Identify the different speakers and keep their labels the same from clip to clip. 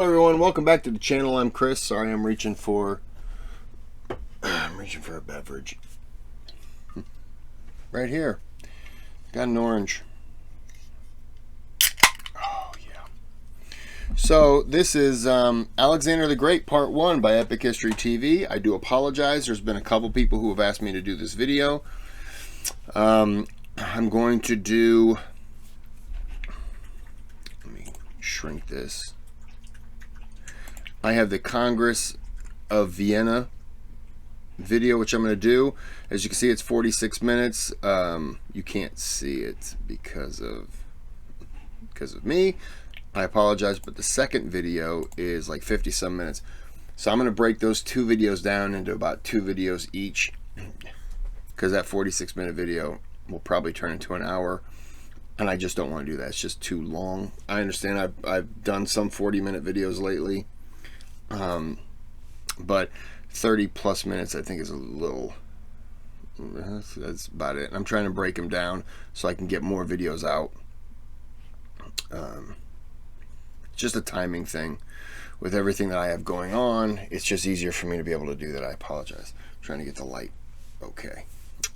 Speaker 1: Hello everyone, welcome back to the channel. I'm Chris. Sorry, I'm reaching for a beverage. Right here. Got an orange. Oh yeah. So this is Alexander the Great Part 1 by Epic History TV. I do apologize. There's been a couple people who have asked me to do this video. I'm going to do, let me shrink this. I have the Congress of Vienna video, which I'm going to do. As you can see, it's 46 minutes. You can't see it because of me. I apologize, but the second video is like 50 some minutes. So I'm going to break those two videos down into about 2 videos each, because that 46 minute video will probably turn into an hour, and I just don't want to do that. It's just too long. I understand I've done some 40-minute videos lately. But 30 plus minutes I think is a little, that's about it. I'm trying to break them down so I can get more videos out. Just a timing thing with everything that I have going on. It's just easier for me to be able to do that. I apologize. I'm trying to get the light okay.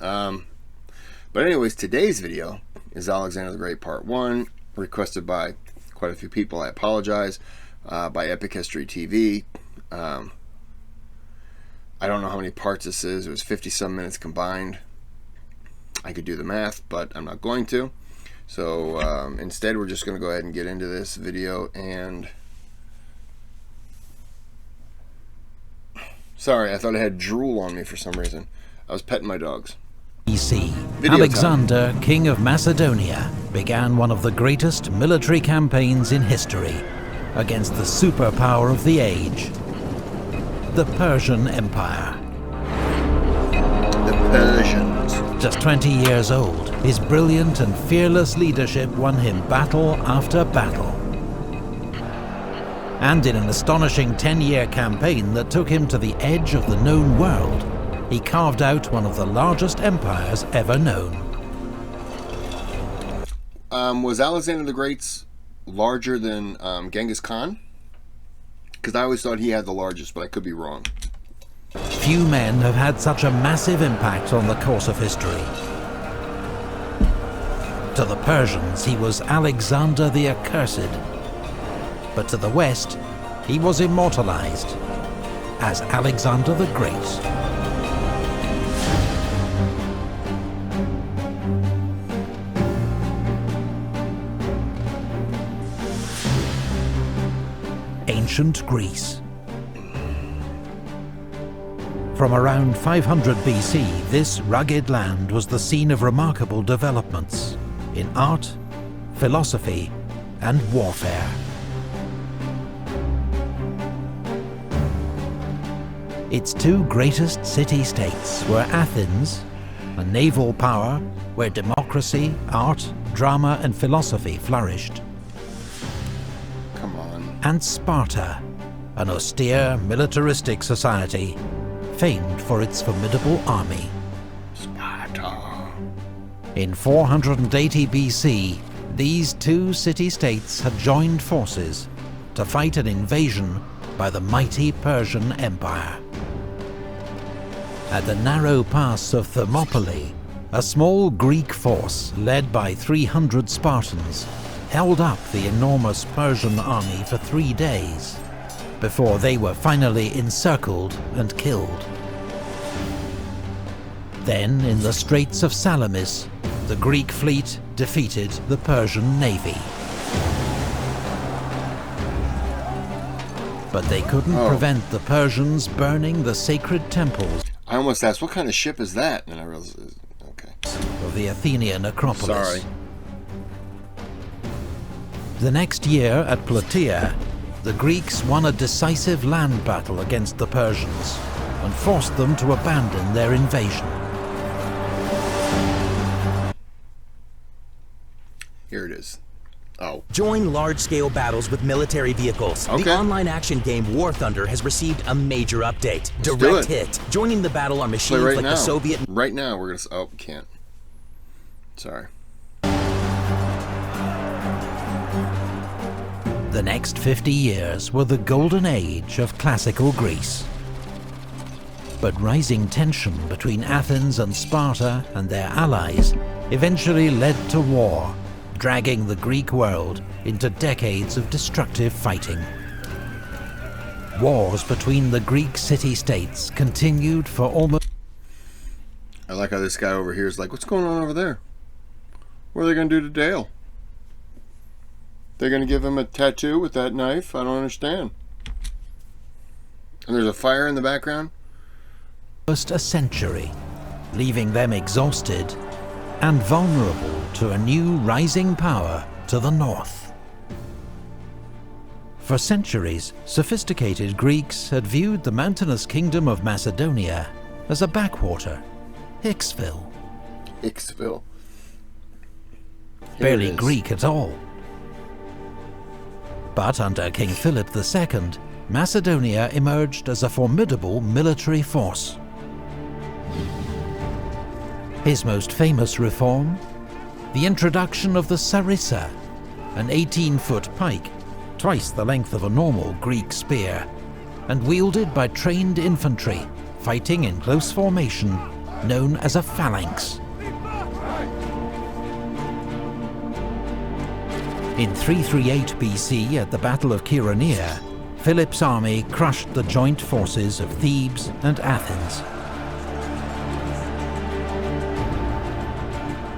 Speaker 1: But anyways, today's video is Alexander the Great Part 1, requested by quite a few people. I apologize. By Epic History TV. I don't know how many parts this is. It was 50 some minutes combined. I could do the math, but I'm not going to. So instead, we're just going to go ahead and get into this video. And sorry, I thought I had drool on me for some reason. I was petting my dogs.
Speaker 2: BC, Alexander, King of Macedonia, began one of the greatest military campaigns in history against the superpower of the age, the Persian Empire.
Speaker 1: The Persians.
Speaker 2: Just 20 years old, his brilliant and fearless leadership won him battle after battle. And in an astonishing 10-year campaign that took him to the edge of the known world, he carved out one of the largest empires ever known.
Speaker 1: Was Alexander the Great's larger than Genghis Khan? Because I always thought he had the largest, but I could be wrong.
Speaker 2: Few men have had such a massive impact on the course of history. To the Persians, he was Alexander the Accursed. But to the West, he was immortalized as Alexander the Great. Ancient Greece. From around 500 BC, this rugged land was the scene of remarkable developments in art, philosophy, and warfare. Its two greatest city-states were Athens, a naval power where democracy, art, drama, and philosophy flourished, and Sparta, an austere, militaristic society, famed for its formidable army.
Speaker 1: Sparta.
Speaker 2: In 480 BC, these two city-states had joined forces to fight an invasion by the mighty Persian Empire. At the narrow pass of Thermopylae, a small Greek force led by 300 Spartans held up the enormous Persian army for 3 days, before they were finally encircled and killed. Then, in the Straits of Salamis, the Greek fleet defeated the Persian navy. But they couldn't prevent the Persians burning the sacred temples.
Speaker 1: I almost asked, what kind of ship is that? And I realized, okay.
Speaker 2: Of the Athenian Acropolis.
Speaker 1: Sorry.
Speaker 2: The next year at Plataea, the Greeks won a decisive land battle against the Persians and forced them to abandon their invasion.
Speaker 1: Here it is. Oh.
Speaker 3: Join large-scale battles with military vehicles.
Speaker 1: Okay.
Speaker 3: The online action game War Thunder has received a major update.
Speaker 1: Let's
Speaker 3: Direct hit. Joining the battle are machines
Speaker 1: right
Speaker 3: like
Speaker 1: now.
Speaker 3: the Soviet...
Speaker 1: Right now, we're going to... Oh, can't. Sorry.
Speaker 2: The next 50 years were the golden age of classical Greece. But rising tension between Athens and Sparta and their allies eventually led to war, dragging the Greek world into decades of destructive fighting. Wars between the Greek city-states continued for almost...
Speaker 1: I like how this guy over here is like, what's going on over there? What are they going to do to Dale? They're going to give him a tattoo with that knife? I don't understand. And there's a fire in the background?
Speaker 2: Almost a century, leaving them exhausted and vulnerable to a new rising power to the north. For centuries, sophisticated Greeks had viewed the mountainous kingdom of Macedonia as a backwater, Hicksville.
Speaker 1: Hicksville.
Speaker 2: Barely Greek at all. But under King Philip II, Macedonia emerged as a formidable military force. His most famous reform? The introduction of the sarissa, an 18-foot pike, twice the length of a normal Greek spear, and wielded by trained infantry, fighting in close formation, known as a phalanx. In 338 BC, at the Battle of Chaeronea, Philip's army crushed the joint forces of Thebes and Athens.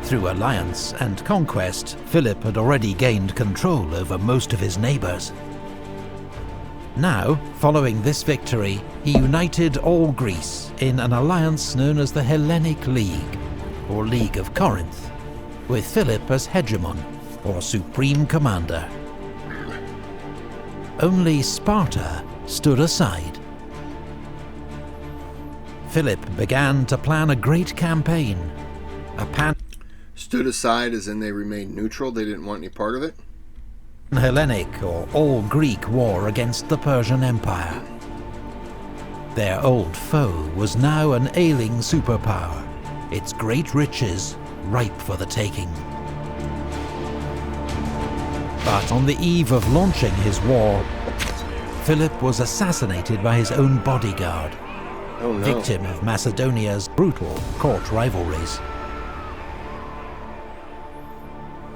Speaker 2: Through alliance and conquest, Philip had already gained control over most of his neighbours. Now, following this victory, he united all Greece in an alliance known as the Hellenic League, or League of Corinth, with Philip as hegemon, or supreme commander. Only Sparta stood aside. Philip began to plan a great campaign,
Speaker 1: Stood aside as in they remained neutral, they didn't want any part of it?
Speaker 2: Hellenic or all-Greek war against the Persian Empire. Their old foe was now an ailing superpower, its great riches ripe for the taking. But on the eve of launching his war, Philip was assassinated by his own bodyguard, victim of Macedonia's brutal court rivalries.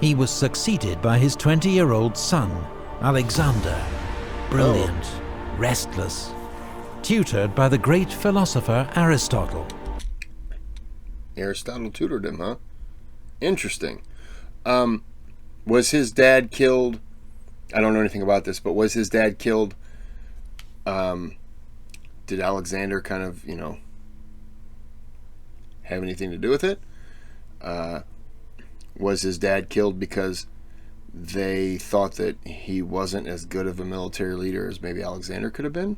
Speaker 2: He was succeeded by his 20-year-old son, Alexander, brilliant, restless, tutored by the great philosopher Aristotle.
Speaker 1: Aristotle tutored him, huh? Interesting. Was his dad killed? I don't know anything about this, but was his dad killed? Did Alexander kind of, have anything to do with it? Was his dad killed because they thought that he wasn't as good of a military leader as maybe Alexander could have been?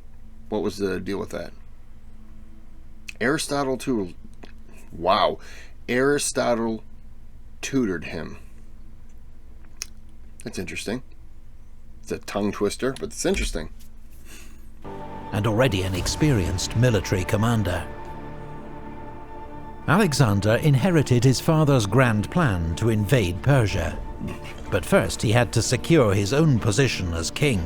Speaker 1: What was the deal with that? Aristotle tutored. Wow. Aristotle tutored him. That's interesting. It's a tongue twister, but it's interesting.
Speaker 2: And already an experienced military commander. Alexander inherited his father's grand plan to invade Persia, but first he had to secure his own position as king.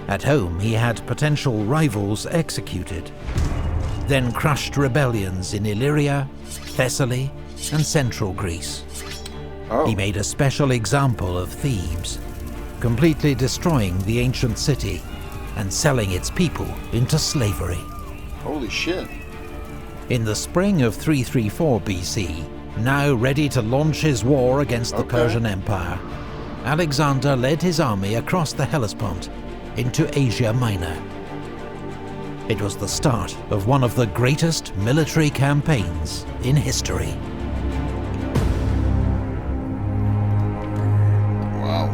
Speaker 2: At home, he had potential rivals executed, then crushed rebellions in Illyria, Thessaly, and central Greece. He made a special example of Thebes, completely destroying the ancient city and selling its people into slavery.
Speaker 1: Holy shit.
Speaker 2: In the spring of 334 BC, now ready to launch his war against the Persian Empire, Alexander led his army across the Hellespont into Asia Minor. It was the start of one of the greatest military campaigns in history.
Speaker 1: Wow.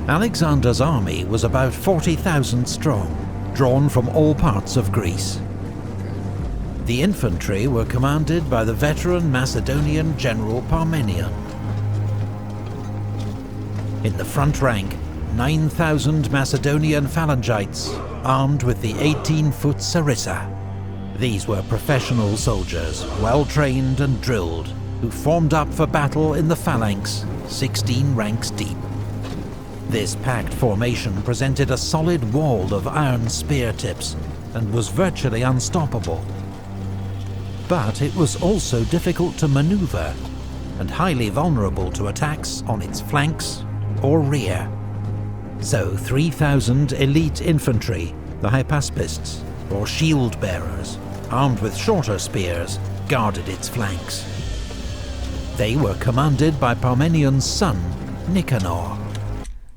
Speaker 2: Alexander's army was about 40,000 strong, drawn from all parts of Greece. The infantry were commanded by the veteran Macedonian general Parmenion. In the front rank, 9,000 Macedonian phalangites, armed with the 18-foot sarissa. These were professional soldiers, well trained and drilled, who formed up for battle in the phalanx 16 ranks deep. This packed formation presented a solid wall of iron spear tips and was virtually unstoppable. But it was also difficult to maneuver and highly vulnerable to attacks on its flanks or rear. So 3,000 elite infantry, the hypaspists, or shield-bearers, armed with shorter spears, guarded its flanks. They were commanded by Parmenion's son, Nicanor.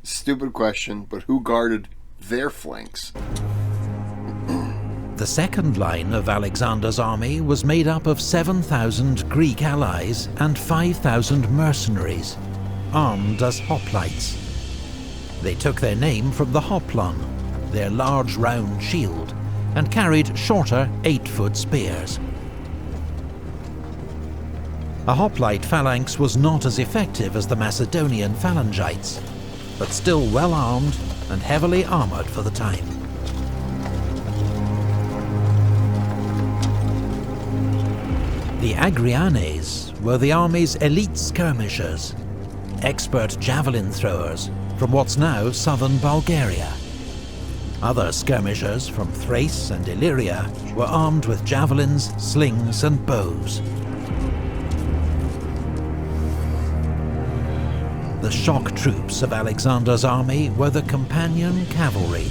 Speaker 1: Stupid question, but who guarded their flanks?
Speaker 2: The second line of Alexander's army was made up of 7,000 Greek allies and 5,000 mercenaries, armed as hoplites. They took their name from the hoplon, their large round shield, and carried shorter 8-foot spears. A hoplite phalanx was not as effective as the Macedonian phalangites, but still well armed and heavily armoured for the time. The Agrianes were the army's elite skirmishers, expert javelin throwers from what's now southern Bulgaria. Other skirmishers from Thrace and Illyria were armed with javelins, slings and bows. The shock troops of Alexander's army were the companion cavalry,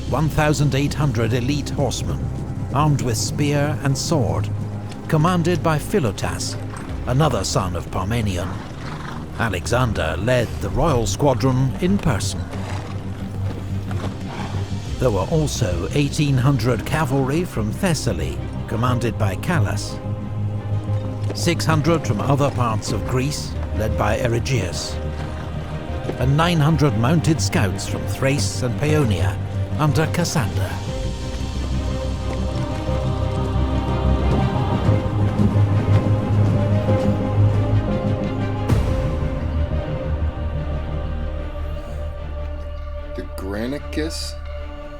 Speaker 2: 1,800 elite horsemen, armed with spear and sword, commanded by Philotas, another son of Parmenion. Alexander led the royal squadron in person. There were also 1,800 cavalry from Thessaly, commanded by Callas, 600 from other parts of Greece, led by Erigyeus, and 900 mounted scouts from Thrace and Paeonia, under Cassander.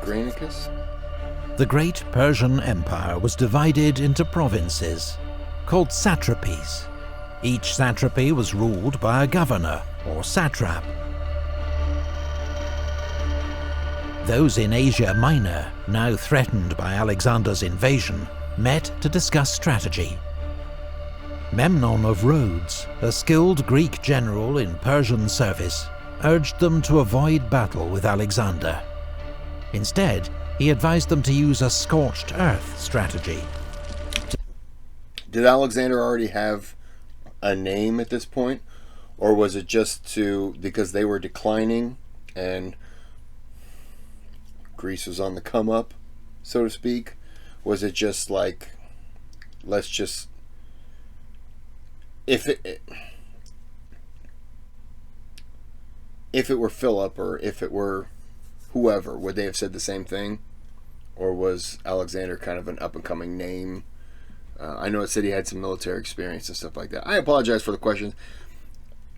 Speaker 1: Granicus?
Speaker 2: The great Persian Empire was divided into provinces, called satrapies. Each satrapy was ruled by a governor, or satrap. Those in Asia Minor, now threatened by Alexander's invasion, met to discuss strategy. Memnon of Rhodes, a skilled Greek general in Persian service, urged them to avoid battle with Alexander. Instead, he advised them to use a scorched earth strategy.
Speaker 1: Did Alexander already have a name at this point? Or was it just because they were declining and Greece was on the come up, so to speak? Was it just like, let's just, if it were Philip or if it were whoever, would they have said the same thing? Or was Alexander kind of an up-and-coming name? I know it said he had some military experience and stuff like that. I apologize for the questions.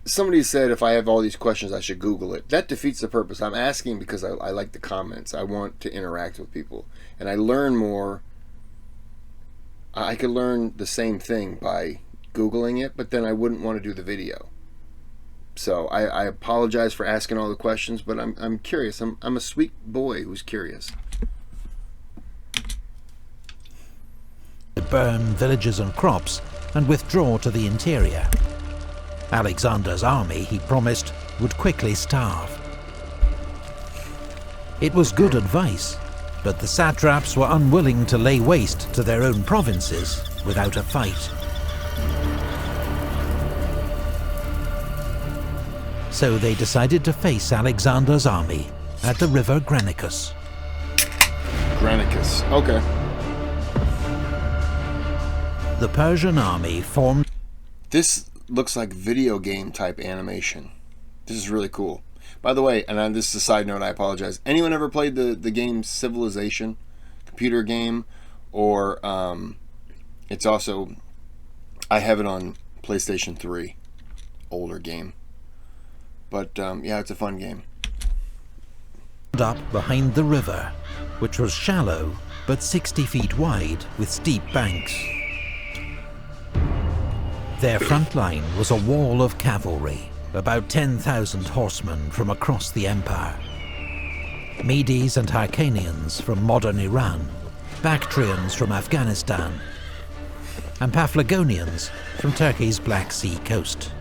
Speaker 1: Somebody said if I have all these questions, I should Google it. That defeats the purpose. I'm asking because I like the comments. I want to interact with people. And I learn more. I could learn the same thing by Googling it, but then I wouldn't want to do the video. So I apologize for asking all the questions, but I'm curious. I'm a sweet boy who's curious.
Speaker 2: Burn villages and crops and withdraw to the interior. Alexander's army, he promised, would quickly starve. It was good advice, but the satraps were unwilling to lay waste to their own provinces without a fight. So they decided to face Alexander's army at the river Granicus.
Speaker 1: Granicus, okay.
Speaker 2: The Persian army formed...
Speaker 1: This looks like video game type animation. This is really cool. By the way, and this is a side note, I apologize. Anyone ever played the game Civilization? Computer game? Or it's also... I have it on PlayStation 3. Older game. But yeah, it's a fun game.
Speaker 2: Up behind the river, which was shallow but 60 feet wide with steep banks. Their front line was a wall of cavalry, about 10,000 horsemen from across the empire. Medes and Hyrcanians from modern Iran, Bactrians from Afghanistan, and Paphlagonians from Turkey's Black Sea coast.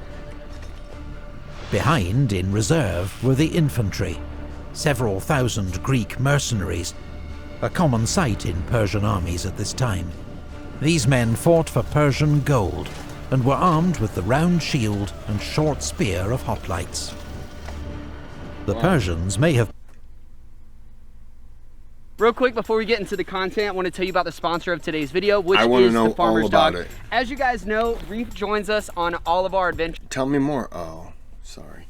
Speaker 2: Behind, in reserve, were the infantry, several thousand Greek mercenaries, a common sight in Persian armies at this time. These men fought for Persian gold, and were armed with the round shield and short spear of hoplites. The Persians may have...
Speaker 4: Real quick, before we get into the content, I want to tell you about the sponsor of today's video, which is
Speaker 1: the Farmer's
Speaker 4: all
Speaker 1: Dog.
Speaker 4: It. As you guys know, Reef joins us on all of our adventures.
Speaker 1: Tell me more. Oh, sorry.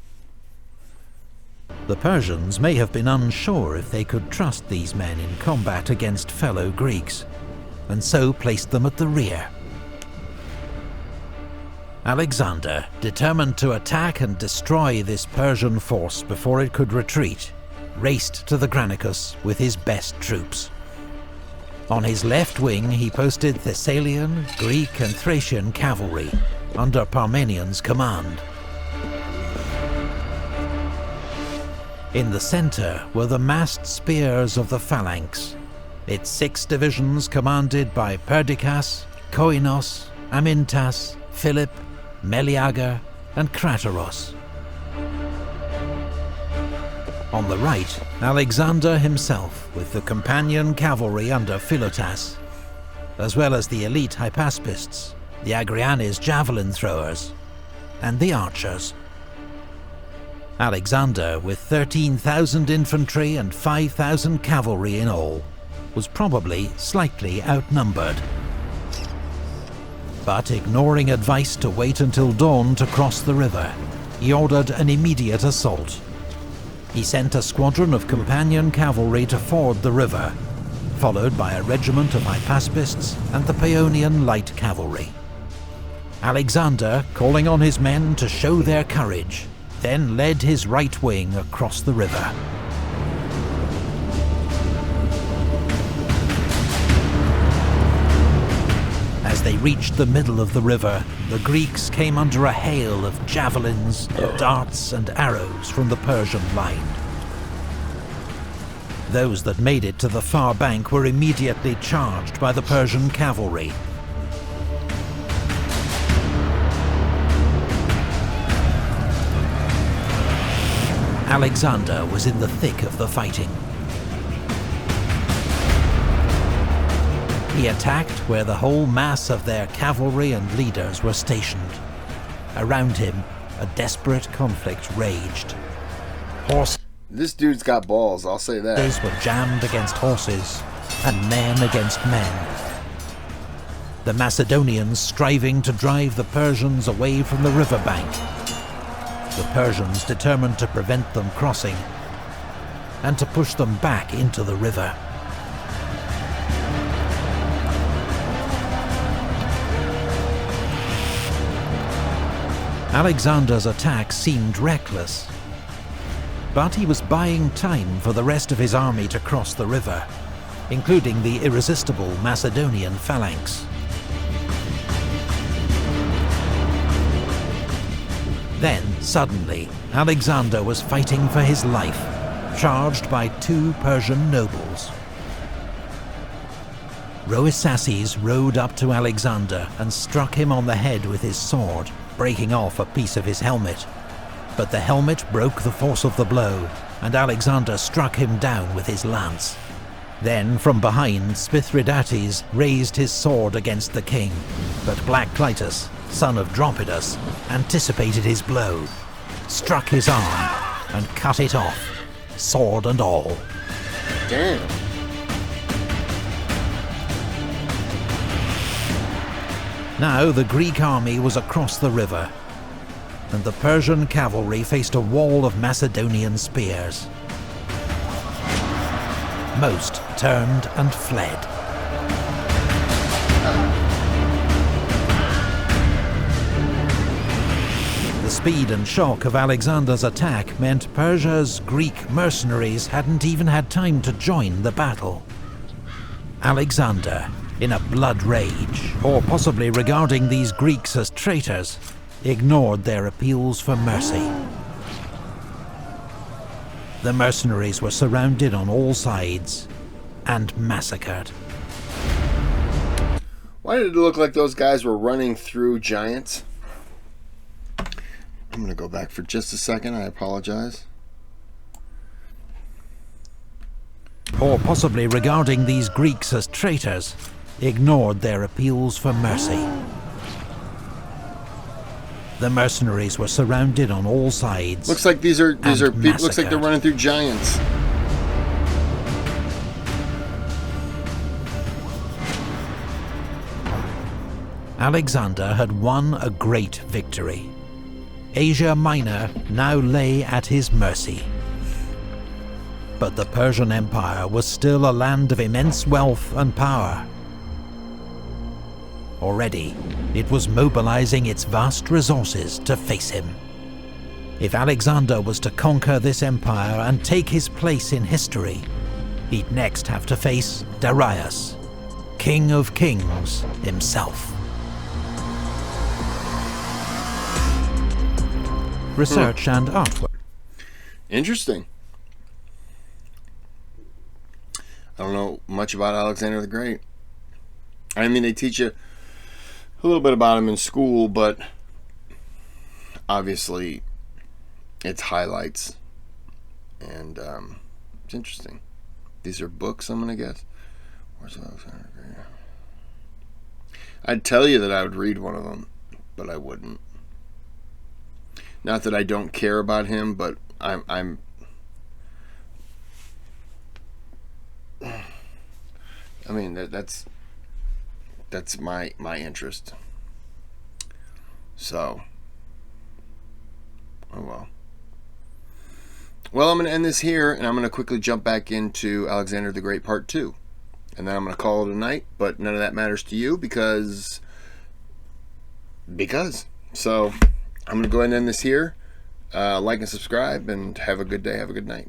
Speaker 2: The Persians may have been unsure if they could trust these men in combat against fellow Greeks, and so placed them at the rear. Alexander, determined to attack and destroy this Persian force before it could retreat, raced to the Granicus with his best troops. On his left wing he posted Thessalian, Greek and Thracian cavalry under Parmenian's command. In the centre were the massed spears of the phalanx, its 6 divisions commanded by Perdiccas, Koinos, Amintas, Philip, Meleager and Crateros. On the right, Alexander himself with the companion cavalry under Philotas, as well as the elite Hypaspists, the Agrianes javelin throwers, and the archers. Alexander, with 13,000 infantry and 5,000 cavalry in all, was probably slightly outnumbered. But ignoring advice to wait until dawn to cross the river, he ordered an immediate assault. He sent a squadron of companion cavalry to ford the river, followed by a regiment of Hypaspists and the Paeonian light cavalry. Alexander, calling on his men to show their courage, then led his right wing across the river. As they reached the middle of the river, the Greeks came under a hail of javelins, darts and arrows from the Persian line. Those that made it to the far bank were immediately charged by the Persian cavalry. Alexander was in the thick of the fighting. He attacked where the whole mass of their cavalry and leaders were stationed. Around him, a desperate conflict raged.
Speaker 1: This dude's got balls, I'll say that.
Speaker 2: Horses were jammed against horses, and men against men. The Macedonians striving to drive the Persians away from the riverbank. The Persians determined to prevent them crossing, and to push them back into the river. Alexander's attack seemed reckless, but he was buying time for the rest of his army to cross the river, including the irresistible Macedonian phalanx. Then, suddenly, Alexander was fighting for his life, charged by 2 Persian nobles. Rhoesaces rode up to Alexander and struck him on the head with his sword, breaking off a piece of his helmet. But the helmet broke the force of the blow, and Alexander struck him down with his lance. Then, from behind, Mithridates raised his sword against the king, but Black Clitus, son of Dropidas, anticipated his blow, struck his arm, and cut it off, sword and all.
Speaker 1: Damn.
Speaker 2: Now the Greek army was across the river, and the Persian cavalry faced a wall of Macedonian spears. Most turned and fled. The speed and shock of Alexander's attack meant Persia's Greek mercenaries hadn't even had time to join the battle. Alexander, in a blood rage, or possibly regarding these Greeks as traitors, ignored their appeals for mercy. The mercenaries were surrounded on all sides and massacred.
Speaker 1: Why did it look like those guys were running through giants? I'm going to go back for just a second. I apologize.
Speaker 2: Or possibly regarding these Greeks as traitors, ignored their appeals for mercy. The mercenaries were surrounded on all sides.
Speaker 1: Looks like these are people. Looks like they're
Speaker 2: massacred.
Speaker 1: running through giants.
Speaker 2: Alexander had won a great victory. Asia Minor now lay at his mercy. But the Persian Empire was still a land of immense wealth and power. Already, it was mobilizing its vast resources to face him. If Alexander was to conquer this empire and take his place in history, he'd next have to face Darius, King of Kings himself. Research and artwork.
Speaker 1: Interesting. I don't know much about Alexander the Great. I mean, they teach you a little bit about him in school, but obviously it's highlights. And it's interesting. These are books, I'm going to guess. Where's Alexander the Great? I'd tell you that I would read one of them, but I wouldn't. Not that I don't care about him, but I mean, that's my interest. So, oh well. Well, I'm going to end this here, and I'm going to quickly jump back into Alexander the Great Part 2. And then I'm going to call it a night, but none of that matters to you because. So, I'm going to go ahead and end this here. Like and subscribe, and have a good day, have a good night.